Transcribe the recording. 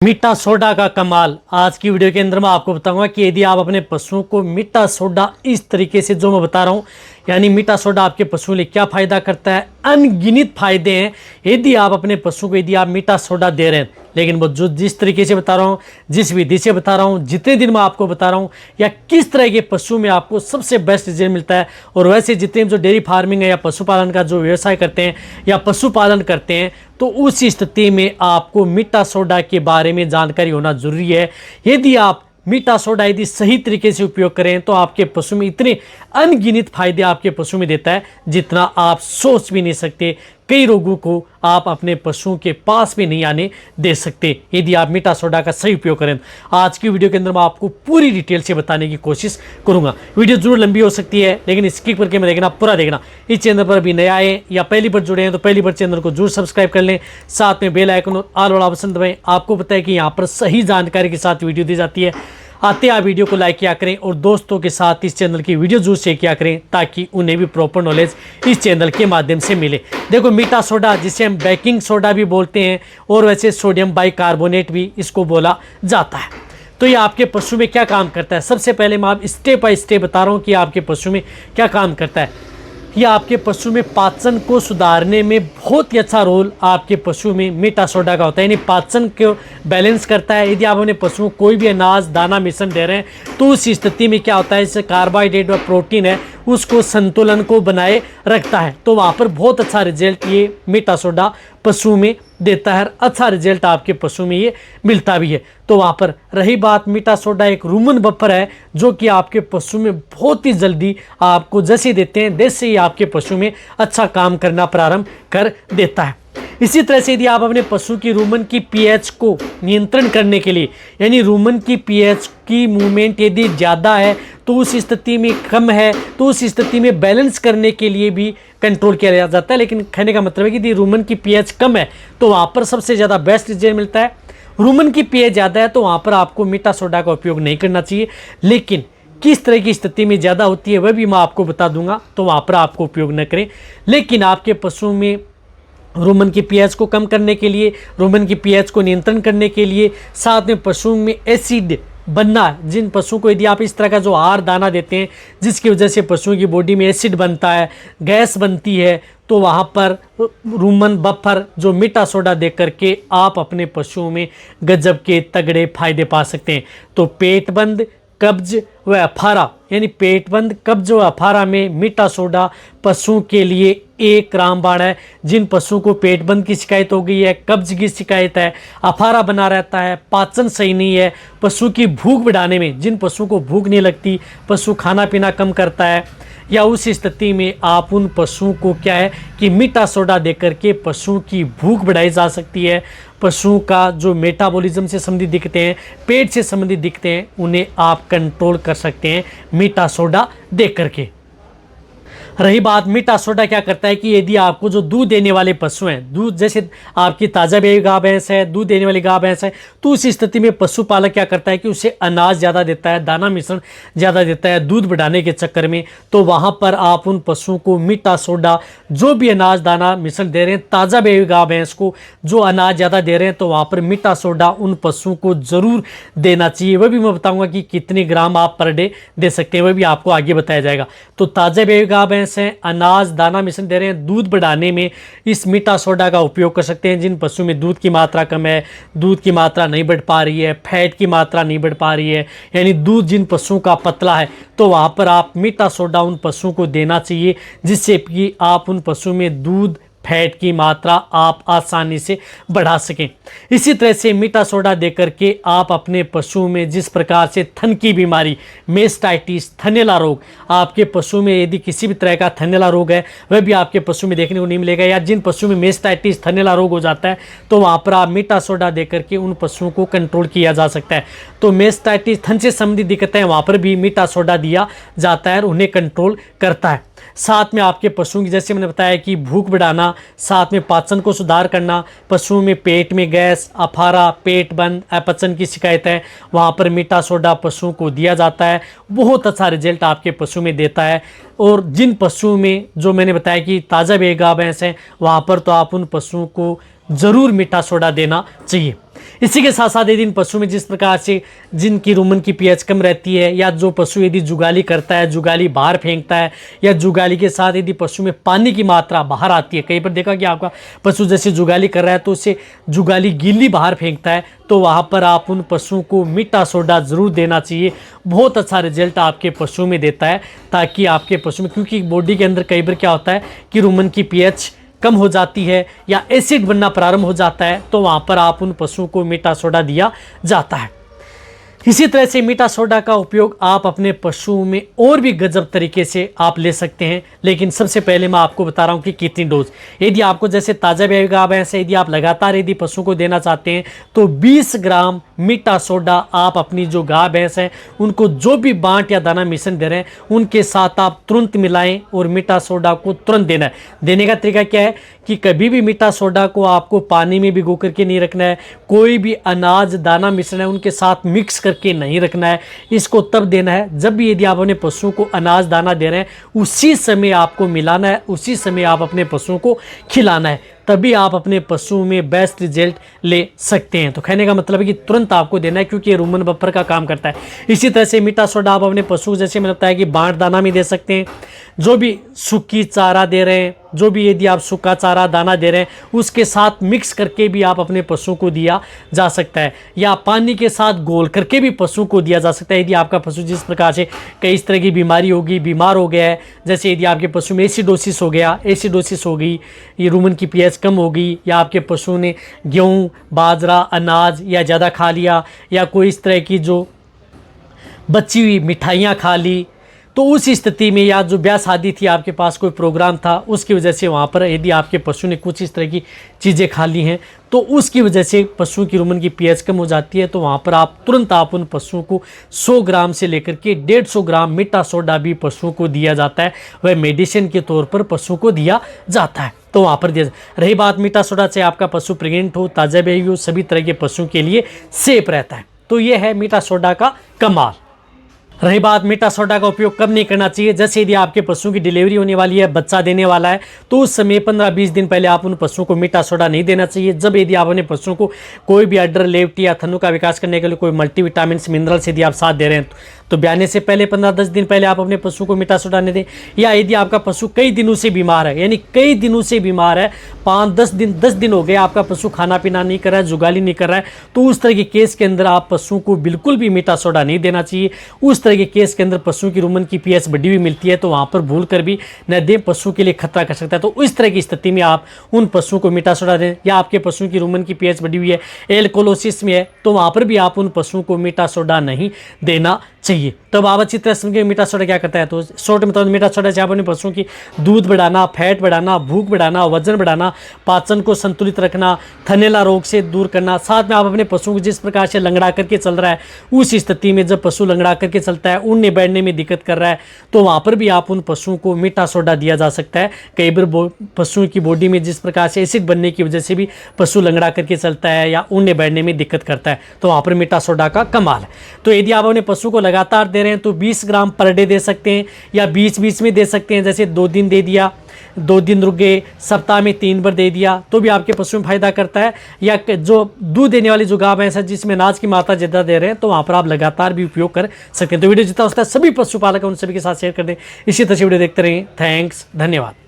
मीठा सोडा का कमाल। आज की वीडियो के अंदर मैं आपको बताऊंगा कि यदि आप अपने पशुओं को मीठा सोडा इस तरीके से जो मैं बता रहा हूं, यानी मीठा सोडा आपके पशुओं के लिए क्या फ़ायदा करता है, अनगिनत फ़ायदे हैं यदि आप अपने पशुओं को यदि आप मीठा सोडा दे रहे हैं। लेकिन वो जो जिस तरीके से बता रहा हूँ, जिस विधि से बता रहा हूँ, जितने दिन मैं आपको बता रहा हूँ, या किस तरह के पशु में आपको सबसे बेस्ट रिजल्ट मिलता है। और वैसे जितने जो डेयरी फार्मिंग है या पशुपालन का जो व्यवसाय करते हैं या पशुपालन करते हैं, तो उस स्थिति में आपको मीठा सोडा के बारे में जानकारी होना जरूरी है। यदि आप मीठा सोडा यदि सही तरीके से उपयोग करें तो आपके पशु में इतने अनगिनत फायदे आपके पशु में देता है जितना आप सोच भी नहीं सकते। कई रोगों को आप अपने पशुओं के पास भी नहीं आने दे सकते यदि आप मीठा सोडा का सही उपयोग करें। आज की वीडियो के अंदर मैं आपको पूरी डिटेल से बताने की कोशिश करूंगा। वीडियो जरूर लंबी हो सकती है, लेकिन स्किप करके मैं देखना, पूरा देखना। इस चैनल पर भी नया आए या पहली बार जुड़े हैं तो पहली बार चैनल को जरूर सब्सक्राइब कर लें, साथ में बेल आइकन और ऑल वाला ऑप्शन दबाएं। आपको पता है कि यहाँ पर सही जानकारी के साथ वीडियो दी जाती है। आते आप वीडियो को लाइक किया करें और दोस्तों के साथ इस चैनल की वीडियो जरूर शेयर किया करें ताकि उन्हें भी प्रॉपर नॉलेज इस चैनल के माध्यम से मिले। देखो, मीठा सोडा जिसे हम बेकिंग सोडा भी बोलते हैं और वैसे सोडियम बाइकार्बोनेट भी इसको बोला जाता है। तो ये आपके पशु में क्या काम करता है, सबसे पहले मैं आप स्टेप बाय स्टेप बता रहा हूँ कि आपके पशु में क्या काम करता है। ये आपके पशु में पाचन को सुधारने में बहुत ही अच्छा रोल आपके पशु में मीठा सोडा का होता है, यानी पाचन को बैलेंस करता है। यदि आप अपने पशुओं को कोई भी अनाज दाना मिश्रण दे रहे हैं तो उस स्थिति में क्या होता है, इससे कार्बोहाइड्रेट व प्रोटीन है उसको संतुलन को बनाए रखता है। तो वहाँ पर बहुत अच्छा रिजल्ट ये मीठा सोडा पशु में देता है, अच्छा रिजल्ट आपके पशु में ये मिलता भी है। तो वहाँ पर रही बात, मीठा सोडा एक रूमन बफर है जो कि आपके पशु में बहुत ही जल्दी आपको जैसे देते हैं वैसे ही आपके पशु में अच्छा काम करना प्रारंभ कर देता है। इसी तरह से यदि आप अपने पशु की रूमन की पीएच को नियंत्रण करने के लिए, यानी रूमन की पीएच की मूवमेंट यदि ज़्यादा है तो उस स्थिति में कम है तो उस स्थिति में बैलेंस करने के लिए भी कंट्रोल किया जाता है। लेकिन कहने का मतलब है कि यदि रूमन की पीएच कम है तो वहाँ पर सबसे ज़्यादा बेस्ट रिजल्ट मिलता है। रूमन की पीएच ज़्यादा है तो वहाँ पर आपको मीठा सोडा का उपयोग नहीं करना चाहिए। लेकिन किस तरह की स्थिति में ज़्यादा होती है वह भी मैं आपको बता दूंगा, तो वहाँ पर आपको उपयोग न करें। लेकिन आपके पशु में रूमन की पीएच को कम करने के लिए, रूमन की पीएच को नियंत्रण करने के लिए, साथ में पशुओं में एसिड बनना, जिन पशुओं को यदि आप इस तरह का जो आहार दाना देते हैं जिसकी वजह से पशुओं की बॉडी में एसिड बनता है, गैस बनती है, तो वहाँ पर रूमन बफर जो मीठा सोडा दे करके आप अपने पशुओं में गजब के तगड़े फायदे पा सकते हैं। तो पेट बंद, कब्ज व अफारा, यानी पेट बंद, कब्ज व अफारा में मीठा सोडा पशुओं के लिए एक रामबाण है। जिन पशुओं को पेट बंद की शिकायत हो गई है, कब्ज की शिकायत है, अफारा बना रहता है, पाचन सही नहीं है, पशु की भूख बढ़ाने में, जिन पशुओं को भूख नहीं लगती, पशु खाना पीना कम करता है, या उस स्थिति में आप उन पशुओं को क्या है कि मीठा सोडा देकर के पशुओं की भूख बढ़ाई जा सकती है। पशुओं का जो मेटाबॉलिज्म से संबंधित दिखते हैं, पेट से संबंधित दिखते हैं, उन्हें आप कंट्रोल कर सकते हैं मीठा सोडा दे करके। रही बात, मीठा सोडा क्या करता है कि यदि आपको जो दूध देने वाले पशु हैं, दूध जैसे आपकी ताज़ा ब्याई गाय भैंस है, दूध देने वाली गाय भैंस है, तो उस स्थिति में पशुपालक क्या करता है कि उसे अनाज ज़्यादा देता है, दाना मिश्रण ज़्यादा देता है दूध बढ़ाने के चक्कर में। तो वहाँ पर आप उन पशुओं को मीठा सोडा, जो भी अनाज दाना मिश्रण दे रहे हैं, ताज़ा ब्याई गाय भैंस को जो अनाज ज़्यादा दे रहे हैं, तो वहाँ पर मीठा सोडा उन पशुओं को ज़रूर देना चाहिए। वह भी मैं बताऊँगा कि कितने ग्राम आप पर डे दे सकते हैं, वह भी आपको आगे बताया जाएगा। तो ताज़ा ब्याई गाय भैंस हैं, अनाज दाना मिश्रण दे रहे हैं, दूध बढ़ाने में इस मीठा सोडा का उपयोग कर सकते हैं। जिन पशु में दूध की मात्रा कम है, दूध की मात्रा नहीं बढ़ पा रही है, फैट की मात्रा नहीं बढ़ पा रही है, यानी दूध जिन पशुओं का पतला है, तो वहाँ पर आप मीठा सोडा उन पशुओं को देना चाहिए जिससे कि आप उन पशुओं में दूध फैट की मात्रा आप आसानी से बढ़ा सकें। इसी तरह से मीठा सोडा देकर के आप अपने पशुओं में जिस प्रकार से थन की बीमारी, मेस्टाइटिस, थनैला रोग, आपके पशु में यदि किसी भी तरह का थनैला रोग है वह भी आपके पशु में देखने को नहीं मिलेगा, या जिन पशु में मेस्टाइटिस, थनैला रोग हो जाता है तो वहाँ पर आप मीठा सोडा देकर के उन पशुओं को कंट्रोल किया जा सकता है। तो मेस्टाइटिस, थन से संबंधित दिक्कतें हैं, वहाँ पर भी मीठा सोडा दिया जाता है और उन्हें कंट्रोल करता है। साथ में आपके पशुओं की, जैसे मैंने बताया कि भूख बढ़ाना, साथ में पाचन को सुधार करना, पशुओं में पेट में गैस, अफारा, पेट बंद, अपचन की शिकायत है, वहाँ पर मीठा सोडा पशुओं को दिया जाता है, बहुत अच्छा रिजल्ट आपके पशु में देता है। और जिन पशुओं में जो मैंने बताया कि ताज़ा गाय भैंस हैं, वहाँ पर तो आप उन पशुओं को ज़रूर मीठा सोडा देना चाहिए। इसी के साथ साथ यदि इन पशु में जिस प्रकार से जिनकी रुमन की पीएच कम रहती है, या जो पशु यदि जुगाली करता है, जुगाली बाहर फेंकता है, या जुगाली के साथ यदि पशु में पानी की मात्रा बाहर आती है, कहीं पर देखा कि आपका पशु जैसे जुगाली कर रहा है तो उससे जुगाली गीली बाहर फेंकता है, तो वहाँ पर आप उन पशुओं को मीठा सोडा ज़रूर देना चाहिए। बहुत अच्छा रिजल्ट आपके पशु में देता है, ताकि आपके पशु में, क्योंकि बॉडी के अंदर कई बार क्या होता है कि रुमन की पीएच कम हो जाती है या एसिड बनना प्रारंभ हो जाता है, तो वहाँ पर आप उन पशुओं को मीठा सोडा दिया जाता है। इसी तरह से मीठा सोडा का उपयोग आप अपने पशुओं में और भी गजब तरीके से आप ले सकते हैं, लेकिन सबसे पहले मैं आपको बता रहा हूं कि कितनी डोज। यदि आपको जैसे ताज़ा ब्याई गाय भैंस है, यदि आप लगातार यदि पशु को देना चाहते हैं तो 20 ग्राम मीठा सोडा आप अपनी जो गाय भैंस है उनको जो भी बांट या दाना मिश्रण दे रहे हैं उनके साथ आप तुरंत मिलाएं और मीठा सोडा को तुरंत देना है। देने का तरीका क्या है कि कभी भी मीठा सोडा को आपको पानी में भिगो करके नहीं रखना है, कोई भी अनाज दाना मिश्रण है उनके साथ मिक्स करके नहीं रखना है। इसको तब देना है जब भी यदि आप अपने पशुओं को अनाज दाना दे रहे हैं उसी समय आपको मिलाना है, उसी समय आप अपने पशुओं को खिलाना है, तभी आप अपने पशुओं में बेस्ट रिजल्ट ले सकते हैं। तो कहने का मतलब है कि तुरंत आपको देना है, क्योंकि ये रूमन बफर का काम करता है। इसी तरह से मीठा सोडा आप अपने पशु जैसे मैंने बताया कि बांट दाना में दे सकते हैं, जो भी सूखी चारा दे रहे हैं, जो भी यदि आप सूखा चारा दाना दे रहे हैं उसके साथ मिक्स करके भी आप अपने पशु को दिया जा सकता है, या पानी के साथ घोल करके भी पशु को दिया जा सकता है। यदि आपका पशु जिस प्रकार से कई इस तरह की बीमारी होगी, बीमार हो गया है, जैसे यदि आपके पशु में एसिडोसिस हो गया, एसिडोसिस हो गई, ये रूमन की पीएच कम हो गई, या आपके पशु ने गेहूँ बाजरा अनाज या ज़्यादा खा लिया, या कोई इस तरह की जो बची हुई मिठाइयाँ खा ली, तो उस स्थिति में, या जो ब्याह शादी थी आपके पास कोई प्रोग्राम था उसकी वजह से वहाँ पर यदि आपके पशु ने कुछ इस तरह की चीज़ें खा ली हैं तो उसकी वजह से पशुओं की रुमन की पीएच कम हो जाती है, तो वहाँ पर आप तुरंत आप उन पशुओं को 100 ग्राम से लेकर के 150 ग्राम मीठा सोडा भी पशुओं को दिया जाता है, वह मेडिसिन के तौर पर पशुओं को दिया जाता है। तो वहाँ पर दिया। रही बात मीठा सोडा से आपका पशु प्रेग्नेंट हो, ताज़ा ब्याई हो, सभी तरह के पशुओं के लिए सेफ रहता है। तो ये है मीठा सोडा का कमाल। रही बात मीठा सोडा का उपयोग कब नहीं करना चाहिए, जैसे यदि आपके पशु की डिलीवरी होने वाली है, बच्चा देने वाला है, तो उस समय 15-20 दिन पहले आप उन पशुओं को मीठा सोडा नहीं देना चाहिए। जब यदि आप अपने पशुओं को कोई भी अडर लेवटी या थनों का विकास करने के लिए कोई मल्टीविटामिन मिनरल्स यदि आप साथ दे रहे हैं तो ब्याने से पहले 15-10 दिन पहले आप अपने पशु को मीठा सोडा नहीं दें। या यदि आपका पशु कई दिनों से बीमार है, यानी कई दिनों से बीमार है, 10 दिन हो गए आपका पशु खाना पीना नहीं कर रहा है, जुगाली नहीं कर रहा है, तो उस तरह के केस के अंदर आप पशुओं को बिल्कुल भी मीठा सोडा नहीं देना चाहिए। उस तरह के केस के अंदर पशुओं की रुमन की पीएच बढ़ी हुई मिलती है, तो वहाँ पर भूल कर भी न दें, पशु के लिए खतरा कर सकता है। तो इस तरह की स्थिति में आप उन पशुओं को मीठा सोडा दें। या आपके पशुओं की रुमन की पीएच बढ़ी हुई है, एल्कोलोसिस में है, तो वहाँ पर भी आप उन पशुओं को मीठा सोडा नहीं देना चाहिए। तब आप अच्छी तरह समझिए मीठा सोडा क्या करता है। तो शॉर्ट में तो मीठा सोडा से आप अपने पशुओं की दूध बढ़ाना, फैट बढ़ाना, भूख बढ़ाना, वजन बढ़ाना, पाचन को संतुलित रखना, थनैला रोग से दूर करना। साथ में आप अपने पशुओं को जिस प्रकार से लंगड़ा करके चल रहा है, उस स्थिति में जब पशु लंगड़ा करके चलता है, उड़ने बैठने में दिक्कत कर रहा है, तो वहाँ पर भी आप उन पशुओं को मीठा सोडा दिया जा सकता है। कई बार पशुओं की बॉडी में जिस प्रकार से एसिड बनने की वजह से भी पशु लंगड़ा करके चलता है या उड़ने बैठने में दिक्कत करता है, तो वहाँ पर मीठा सोडा का कमाल है। तो यदि आप अपने पशु को लगातार दे रहे हैं तो 20 ग्राम पर डे दे सकते हैं, या बीच बीच में दे सकते हैं। जैसे 2 दिन दे दिया, 2 दिन रुक गए, सप्ताह में 3 बार दे दिया, तो भी आपके पशु में फायदा करता है। या जो दूध देने वाली जो गाय भैंस है जिसमें अनाज की मात्रा ज़्यादा दे रहे हैं, तो वहाँ पर आप लगातार भी उपयोग कर सकते हैं। तो वीडियो जितना होता है सभी पशुपालक उन सभी के साथ शेयर कर दें। इसी तरह से वीडियो देखते रहें। थैंक्स, धन्यवाद।